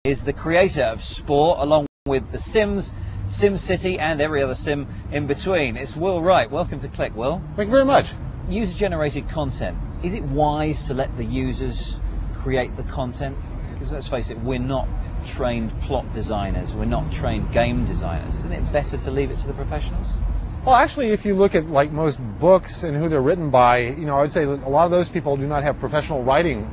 is the creator of Spore, along with The Sims, SimCity, and every other sim in between. It's Will Wright. Welcome to Click, Will. Thank you very much. User-generated content. Is it wise to let the users create the content? Because let's face it, we're not trained plot designers, we're not trained game designers. Isn't it better to leave it to the professionals? Well, actually, if you look at like most books and who they're written by, I would say that a lot of those people do not have professional writing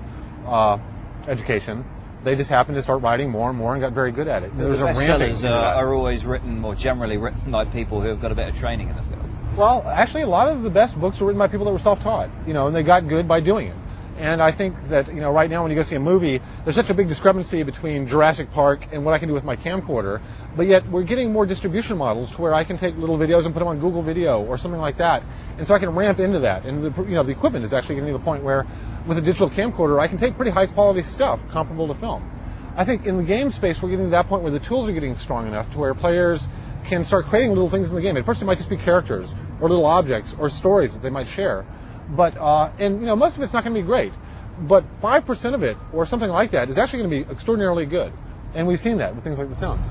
education. They just happened to start writing more and more and got very good at it. There's the bestsellers are always written, or generally written, by people who have got a bit of training in the field. Well, actually, a lot of the best books were written by people that were self-taught, and they got good by doing it. And I think that, right now when you go see a movie, there's such a big discrepancy between Jurassic Park and what I can do with my camcorder, but yet we're getting more distribution models to where I can take little videos and put them on Google Video or something like that. And so I can ramp into that. And the equipment is actually getting to the point where with a digital camcorder, I can take pretty high quality stuff comparable to film. I think in the game space, we're getting to that point where the tools are getting strong enough to where players can start creating little things in the game. At first it might just be characters or little objects or stories that they might share. But, most of it's not going to be great. But 5% of it, or something like that, is actually going to be extraordinarily good. And we've seen that with things like The Sims.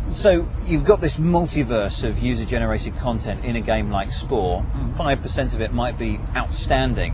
So you've got this multiverse of user-generated content in a game like Spore. 5% of it might be outstanding.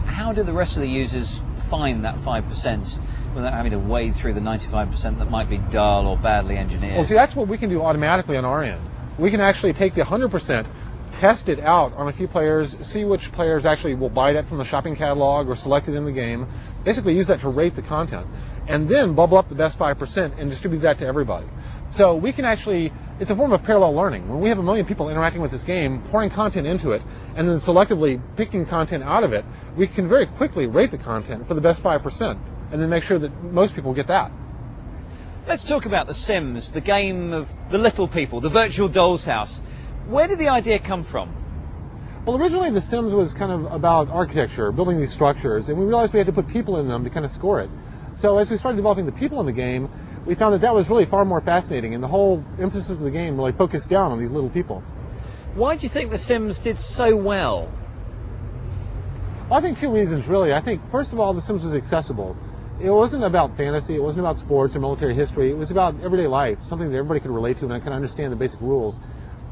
How do the rest of the users find that 5% without having to wade through the 95% that might be dull or badly engineered? Well, see, that's what we can do automatically on our end. We can actually take the 100%, test it out on a few players, see which players actually will buy that from the shopping catalog or select it in the game, basically use that to rate the content, and then bubble up the best 5% and distribute that to everybody. So we can actually, it's a form of parallel learning. When we have 1 million people interacting with this game, pouring content into it, and then selectively picking content out of it, we can very quickly rate the content for the best 5%, and then make sure that most people get that. Let's talk about The Sims, the game of the little people, the virtual doll's house. Where did the idea come from? Well, originally The Sims was kind of about architecture, building these structures, and we realized we had to put people in them to kind of score it. So as we started developing the people in the game, we found that that was really far more fascinating, and the whole emphasis of the game really focused down on these little people. Why do you think The Sims did so well? Well, I think 2 reasons, really. I think, first of all, The Sims was accessible. It wasn't about fantasy, it wasn't about sports or military history, it was about everyday life, something that everybody could relate to and kind of understand the basic rules.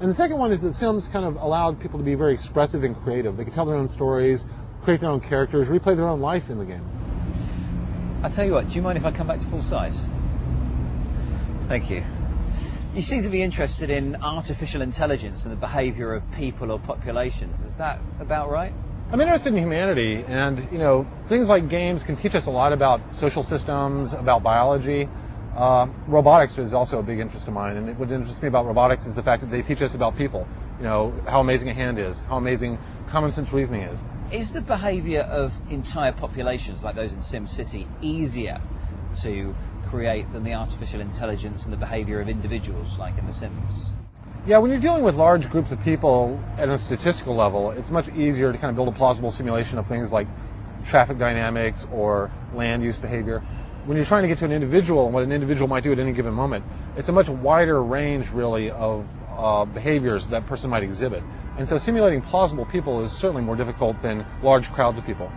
And the second one is that Sims kind of allowed people to be very expressive and creative. They could tell their own stories, create their own characters, replay their own life in the game. I'll tell you what, do you mind if I come back to full size? Thank you. You seem to be interested in artificial intelligence and the behaviour of people or populations. Is that about right? I'm interested in humanity, and things like games can teach us a lot about social systems, about biology. Robotics is also a big interest of mine, and what interests me about robotics is the fact that they teach us about people. How amazing a hand is, how amazing common sense reasoning is. Is the behaviour of entire populations, like those in SimCity, easier to create than the artificial intelligence and the behaviour of individuals, like in The Sims? Yeah, when you're dealing with large groups of people at a statistical level, it's much easier to kind of build a plausible simulation of things like traffic dynamics or land use behavior. When you're trying to get to an individual and what an individual might do at any given moment, it's a much wider range, really, of behaviors that person might exhibit. And so simulating plausible people is certainly more difficult than large crowds of people.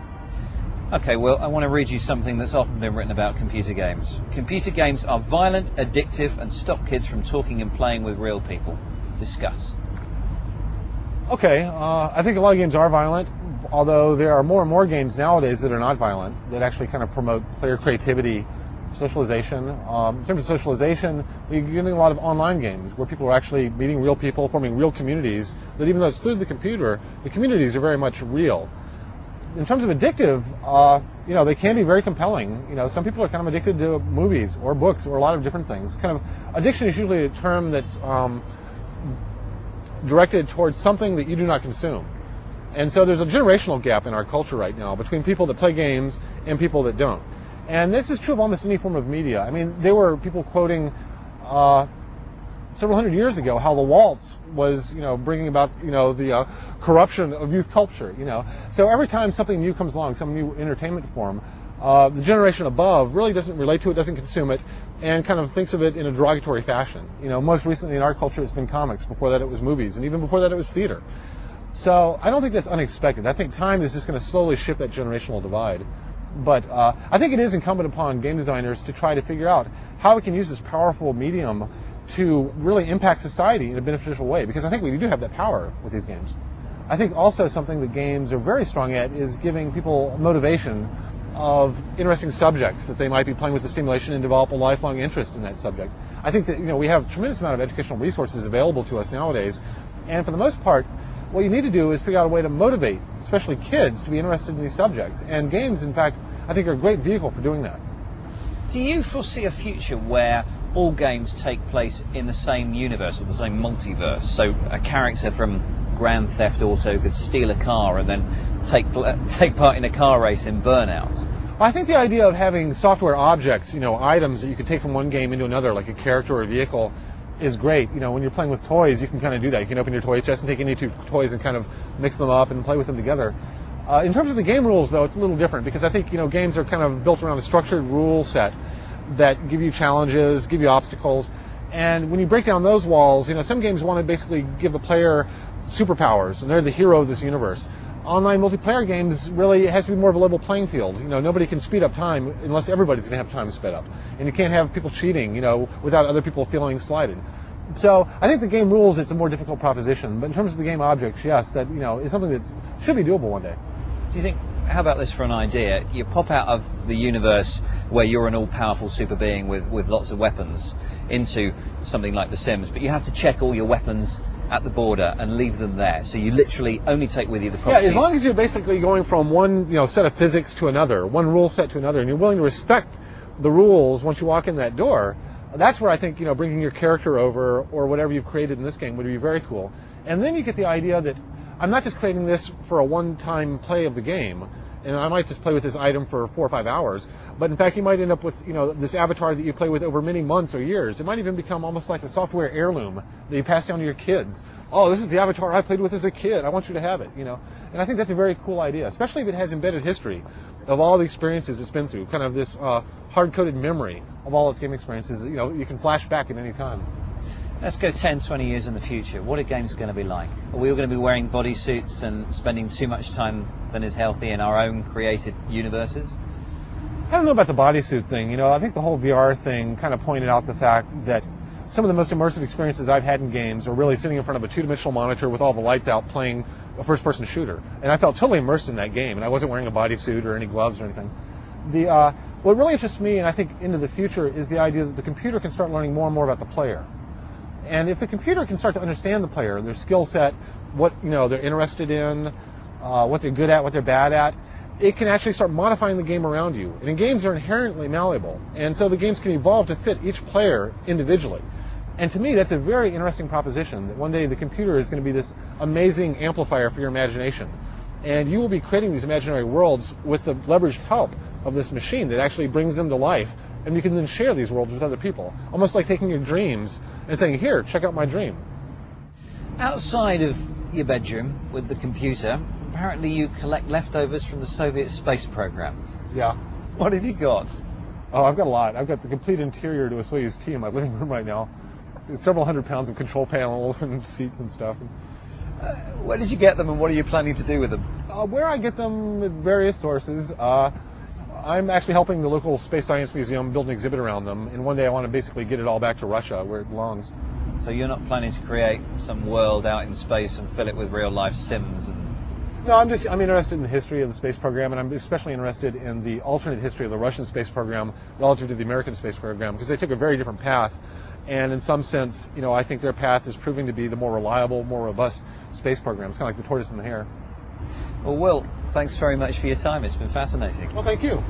Okay, well, I want to read you something that's often been written about computer games. Computer games are violent, addictive, and stop kids from talking and playing with real people. Discuss. Okay, I think a lot of games are violent, although there are more and more games nowadays that are not violent, that actually kind of promote player creativity, socialization. In terms of socialization, we're getting a lot of online games where people are actually meeting real people, forming real communities, that even though it's through the computer, the communities are very much real. In terms of addictive, they can be very compelling. Some people are kind of addicted to movies or books or a lot of different things. Kind of addiction is usually a term that's directed towards something that you do not consume. And so there's a generational gap in our culture right now between people that play games and people that don't. And this is true of almost any form of media. I mean, there were people quoting several hundred years ago how the waltz was, bringing about, the corruption of youth culture, So every time something new comes along, some new entertainment form, the generation above really doesn't relate to it, doesn't consume it, and kind of thinks of it in a derogatory fashion. Most recently in our culture it's been comics. Before that it was movies, and even before that it was theater. So I don't think that's unexpected. I think time is just going to slowly shift that generational divide. But I think it is incumbent upon game designers to try to figure out how we can use this powerful medium to really impact society in a beneficial way, because I think we do have that power with these games. I think also something that games are very strong at is giving people motivation of interesting subjects that they might be playing with the simulation and develop a lifelong interest in that subject. I think that we have a tremendous amount of educational resources available to us nowadays, and for the most part, what you need to do is figure out a way to motivate, especially kids, to be interested in these subjects. And games, in fact, I think are a great vehicle for doing that. Do you foresee a future where all games take place in the same universe or the same multiverse? So a character from Grand Theft Auto could steal a car and then take part in a car race in Burnout. I think the idea of having software objects, items that you can take from one game into another, like a character or a vehicle, is great. When you're playing with toys, you can kind of do that. You can open your toy chest and take any two toys and kind of mix them up and play with them together. In terms of the game rules, though, it's a little different, because I think games are kind of built around a structured rule set that give you challenges, give you obstacles, and when you break down those walls, some games want to basically give the player superpowers, and they're the hero of this universe. Online multiplayer games, really, it has to be more of a level playing field. Nobody can speed up time unless everybody's going to have time sped up. And you can't have people cheating, without other people feeling slighted. So I think the game rules, it's a more difficult proposition. But in terms of the game objects, yes, that, is something that should be doable one day. Do you think, how about this for an idea? You pop out of the universe where you're an all-powerful super being with lots of weapons into something like The Sims, but you have to check all your weapons at the border and leave them there. So you literally only take with you the properties. Yeah, as long as you're basically going from one set of physics to another, one rule set to another, and you're willing to respect the rules once you walk in that door, that's where I think bringing your character over or whatever you've created in this game would be very cool. And then you get the idea that I'm not just creating this for a one-time play of the game, and I might just play with this item for 4 or 5 hours, but in fact you might end up with this avatar that you play with over many months or years. It might even become almost like a software heirloom that you pass down to your kids. Oh, this is the avatar I played with as a kid. I want you to have it, And I think that's a very cool idea, especially if it has embedded history of all the experiences it's been through, kind of this hard-coded memory of all its game experiences that, you can flash back at any time. Let's go 10, 20 years in the future. What are games going to be like? Are we all going to be wearing bodysuits and spending too much time than is healthy in our own created universes? I don't know about the bodysuit thing. I think the whole VR thing kind of pointed out the fact that some of the most immersive experiences I've had in games are really sitting in front of a two-dimensional monitor with all the lights out playing a first-person shooter. And I felt totally immersed in that game, and I wasn't wearing a bodysuit or any gloves or anything. What really interests me, and I think into the future, is the idea that the computer can start learning more and more about the player. And if the computer can start to understand the player, their skill set, what they're interested in, what they're good at, what they're bad at, it can actually start modifying the game around you. And games are inherently malleable, and so the games can evolve to fit each player individually. And to me, that's a very interesting proposition, that one day the computer is going to be this amazing amplifier for your imagination. And you will be creating these imaginary worlds with the leveraged help of this machine that actually brings them to life. And you can then share these worlds with other people, almost like taking your dreams and saying, here, check out my dream. Outside of your bedroom with the computer, apparently you collect leftovers from the Soviet space program. Yeah. What have you got? Oh, I've got a lot. I've got the complete interior to a Soyuz T in my living room right now. Several hundred pounds of control panels and seats and stuff. Where did you get them and what are you planning to do with them? Where I get them at various sources. I'm actually helping the local Space Science Museum build an exhibit around them, and one day I want to basically get it all back to Russia where it belongs. So you're not planning to create some world out in space and fill it with real-life Sims? No, I'm interested in the history of the space program, and I'm especially interested in the alternate history of the Russian space program relative to the American space program, because they took a very different path. And in some sense, I think their path is proving to be the more reliable, more robust space program. It's kind of like the tortoise and the hare. Well, Will, thanks very much for your time. It's been fascinating. Well, thank you.